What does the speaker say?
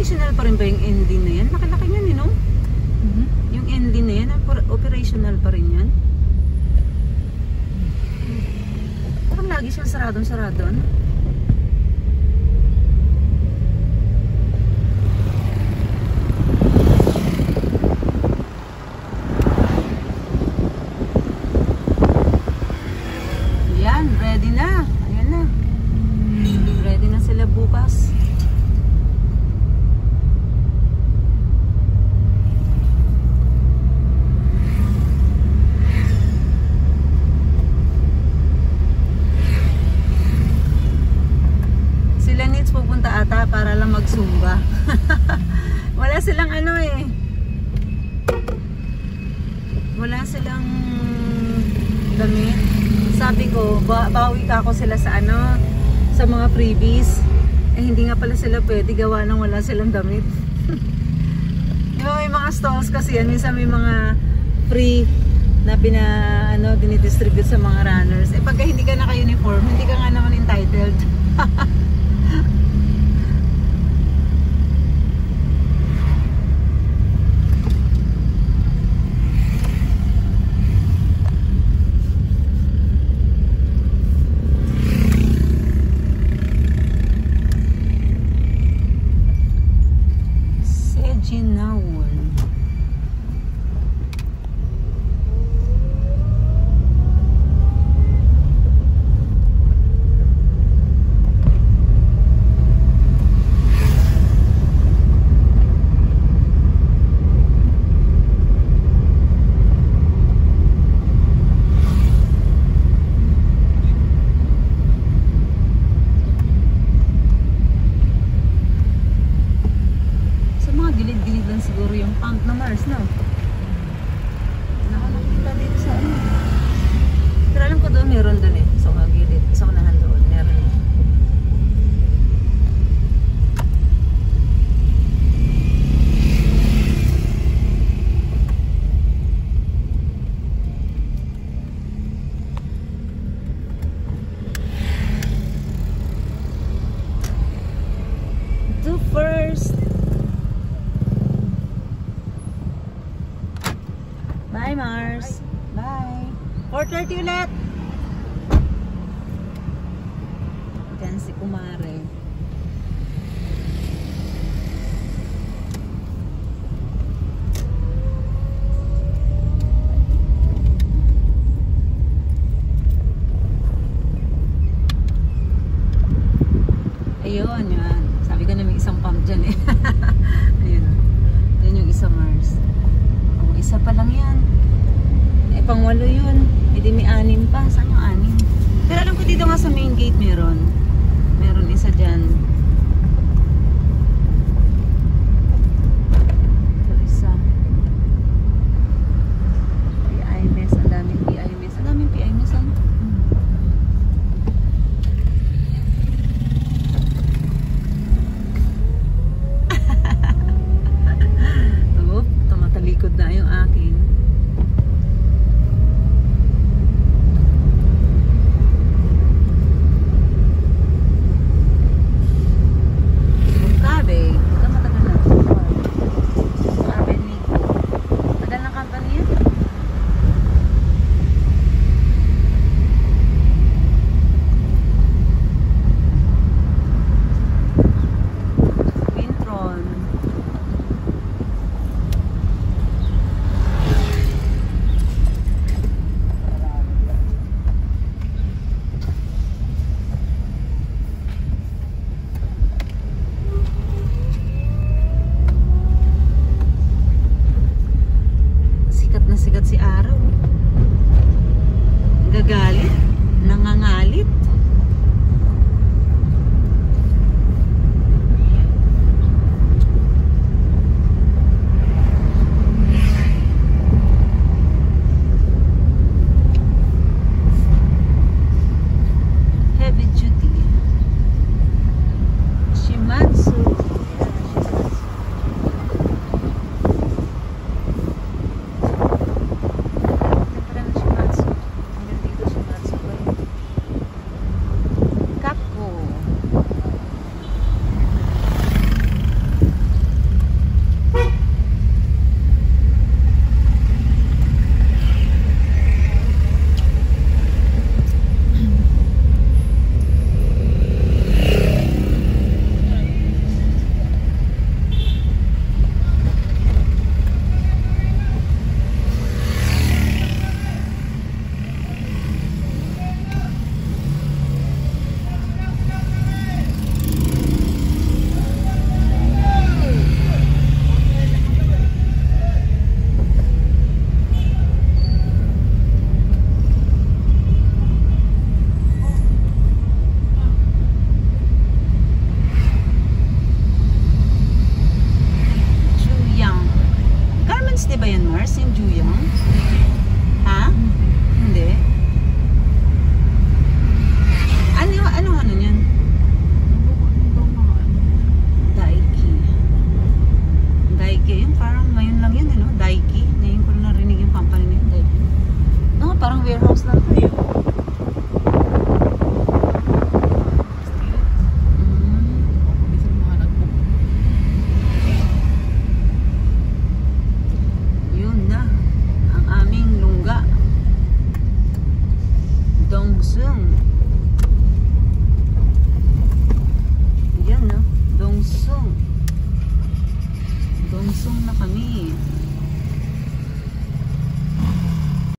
operational pa rin ba yung ending na yan? Laki-laki yan, no? Yung ending na yan, operational pa rin yan. Parang lagi siyang sarado-sarado, ano? Yan, ready na. Ayan na. Ready na sila bukas. Pupunta ata para lang mag-zumba. Wala silang ano eh. Wala silang damit. Sabi ko, bawi ka ako sila sa ano, sa mga freebies. Eh hindi nga pala sila pwede gawa nang wala silang damit. Yung may mga stalls kasi yan, minsan may mga free na dinidistribute sa mga runners. Eh pagka hindi ka naka-uniform, hindi ka nga naman entitled. Siguro yung pump na Mars, no? Nakakita dito sa ano. Pero alam ko doon meron doon eh. Sa gilid. Sa unahan doon. Meron. Do first. Bye, Mars. Bye. 4:30 ulit. Diyan si Kumare. Ayun, yan. Sabi ko na may isang pump dyan eh. Ayun. Yan yung isa, Mars. Isa pa lang yan. Eh, pang-walo yun. E di may 6 pa. Saan yung 6? Pero alam ko dito nga sa main gate meron. Meron isa dyan. Ito isa. PI mess. Ang daming PI mess. Ang daming PI mess. Ano? Likod na yung akin. Pwede ba yan, Mars? Yung Juyang? Ha? Hindi? Ano niyan? Daiki. Daiki, yung parang ngayon lang yun, no? Daiki. Ngayon ko lang narinig yung company na yun, Daiki. No, parang warehouse lang tayo. Yun na, ang aming lungga. Dongsung. Yan, no? Dongsung. Dongsung na kami.